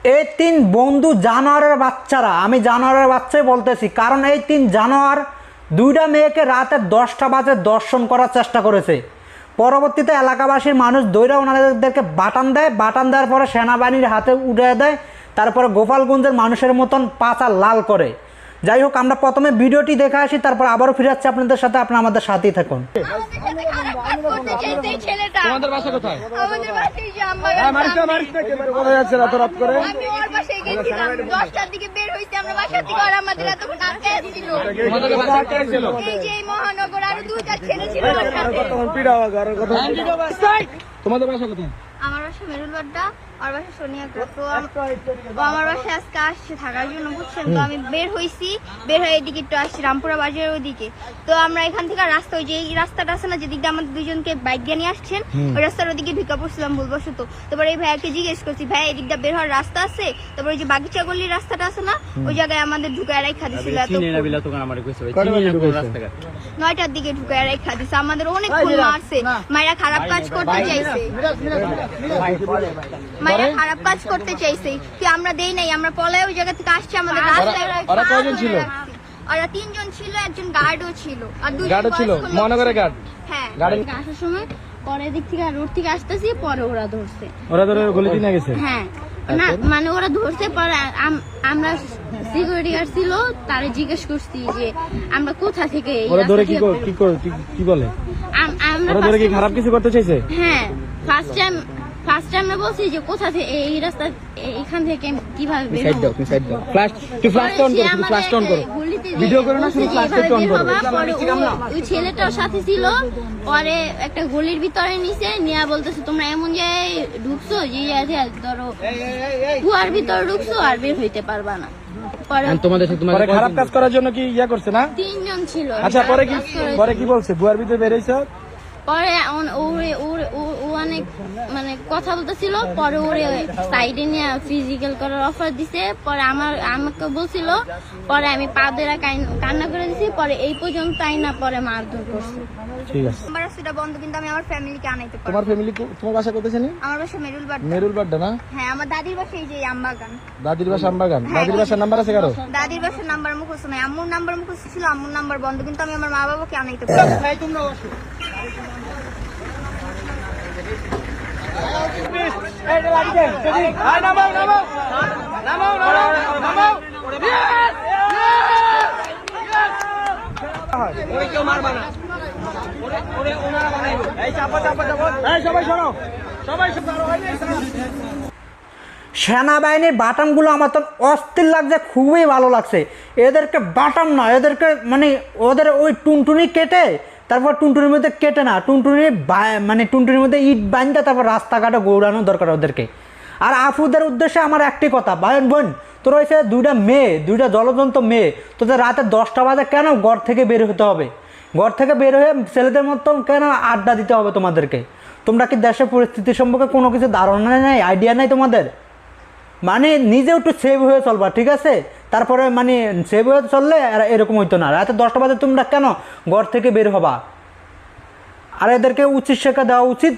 এই তিন বন্ধু জানোয়ারের বাচ্চারা, আমি জানোয়ারের বাচ্চাই বলতেছি, কারণ এই তিন জানোয়ার দুইটা মেয়েকে রাতে 10টা বাজে দর্শন করার চেষ্টা করেছে। পরবর্তীতে এলাকাবাসীর মানুষ দৈরা ওনাদেরকে বাটান দেয়, বাটান দেওয়ার পরে সেনাবাহিনীর হাতে উঠে দেয়, তারপরে গোপালগঞ্জের মানুষের মতন পাচা লাল করে। যাই হোক, আমরা প্রথমে ভিডিওটি দেখে আসি, তারপর আবারও ফিরে যাচ্ছি আপনাদের সাথে। আপনারা আমাদের সাথেই থাকুন। তোমাদের বাসা কোথায়? আমাদের বাসায় যে আমরা কোথায় যাচ্ছে রাত রাত করে? আমি ওর বাসায় গেছিলাম 10টার দিকে বের হইছি আমরা বাসা থেকে, আর আমাদের এতক্ষণ আটকে ছিল। তোমাদের বাসা কে ছিল? এই যে এই মহানগর আর দুইটা ছেলে ছিল ওর সাথে। তোমাদের বাসা কোথায়? আমার বাসা মেরুলবাড্ডা, আর বাসা সোনিয়াপুর। তো আমার বাসায় আজকে আসছে থাকার জন্য, বুঝছেন। তো আমি বের হইছি, বের হয়ে এদিকে একটু আসছি রামপুরা বাজারের ওইদিকে। তো আমরা এখান থেকে রাস্তা, ওই যে এই রাস্তাটা আছে না যেদিকে আমাদের দুজনকে বাইক দিয়ে নিয়ে আসছেন, ওই রাস্তার ওদিকে ঢুকে পড়ছিলাম ভুলবশত। তারপরে এই ভাইয়াকে জিজ্ঞেস করছি, ভাই এদিকটা বের হওয়ার রাস্তা আছে? তারপরে ওই যে বাগিচা গলির রাস্তাটা আছে না, ওই জায়গায় আমাদের ঢুকায় রাখা দিছিল। 9টার দিকে ঢুকায় রাখা দিছে, আমাদের অনেক মারছে, মায়েরা খারাপ কাজ করতে চাইছে, মায়েরা খারাপ কাজ করতে চাইছে কি আমরা দেই নাই, আমরা পলায় ওই জায়গা থেকে আসছি, আমাদের রাস্তায় ওরা কয়জন ছিল? ওরা 3 জন ছিল, একজন গার্ডও ছিল, আর দুজন গার্ড ছিল, মহানগরের গার্ড। হ্যাঁ, গার্ড আসার সময় পরে দিক থেকে রোড থেকে আসতেছি, পরে ওরা ধরছে। ওরা ধরে গলি দিয়ে গেছে? হ্যাঁ, না মানে ওরা ধরছে, পরে আমরা সিকিউরিটি গার্ড ছিল, তারে জিজ্ঞেস করছি যে আমরা কোথা থেকে। ওরা ধরে কি বলে? ওরা ধরে কি খারাপ কিছু করতে চাইছে? হ্যাঁ, ফার্স্ট টাইম বলছি যে কোথা থেকে এই রাস্তা, এখান থেকে কিভাবে বের হবো। ফ্ল্যাশ অন করো, ফ্ল্যাশ অন করো, ভিডিও করো না, শুধু ফ্ল্যাশ অন করো। পরে ওই ছেলেটাও সাথে ছিল, পরে একটা গলির ভিতরে নিচে নিয়ে বলতেছে তোমরা এমন জায়গায় ঢুকছো যে ধরো কুয়ার ভিতরে ঢুকছো আর বের হইতে পারবা না। পরে খারাপ কাজ করার জন্য কি ইয়া করছে না? 3 জন ছিল। আচ্ছা, পরে কি বলছে? গুয়ার ভিতরে বেরিয়েছে, পরে ও অনেক মানে কথা বলতেছিল, পরে ওরে সাইডে নিয়ে ফিজিক্যাল করার অফার দিছে। পরে আমাকে বলছিল, পরে আমি পা ধরে কান্না করে দিছি, পরে এই পর্যন্ত আইনা পরে মারধর করছে। ঠিক আছে, আমার রাস্তাটা বন্ধ, কিন্তু আমি আমার ফ্যামিলিকে আনাইতে পারবো। তোমার ফ্যামিলি, তোমার বাসা কোথায় জানি? আমার বাসা মেরুলবাড্ডা। মেরুলবাড্ডা না? হ্যাঁ, আমার দাদির বাসা এই যে আমবাগান। দাদির বাসা আমবাগান। দাদির বাসার নাম্বার আছে কারো? দাদির বাসার নাম্বার মুখস্থ নাই, আম্মুর নাম্বার মুখস্থ ছিল, আম্মুর নাম্বার বন্ধ, কিন্তু আমি আমার মা বাবাকে আনাইতে পারবো। সেনাবাহিনীর বাটামগুলো আমার তো অস্থির লাগছে, খুবই ভালো লাগছে। এদেরকে বাটাম না, এদেরকে মানে ওদের ওই টুনটুনি কেটে, তারপর টুনটুনির মধ্যে কেটে না, টুনটুনির মধ্যে ইট বাঁধতে তারপর রাস্তাঘাটে গৌড়ানো দরকার ওদেরকে। আর আফুদের উদ্দেশ্যে আমার একটি কথা, বোন তোর হয়েছে দুইটা জলজন্ত মেয়ে, তোদের রাতে 10টা বাজে কেন ঘর থেকে বের হতে হবে? ঘর থেকে বের হয়ে ছেলেদের মতো কেন আড্ডা দিতে হবে তোমাদেরকে? তোমরা কি দেশের পরিস্থিতি সম্পর্কে কোনো কিছু ধারণা নেই, আইডিয়া নেই তোমাদের? মানে নিজেও একটু সেভ হয়ে চলবা, ঠিক আছে? তারপরে মানে সেভ হয়ে চললে এরকম হইতো না। রাতে 10টা বাজে তোমরা কেন ঘর থেকে বের হবা? আর এদেরকে উচিত শিক্ষা দেওয়া উচিত।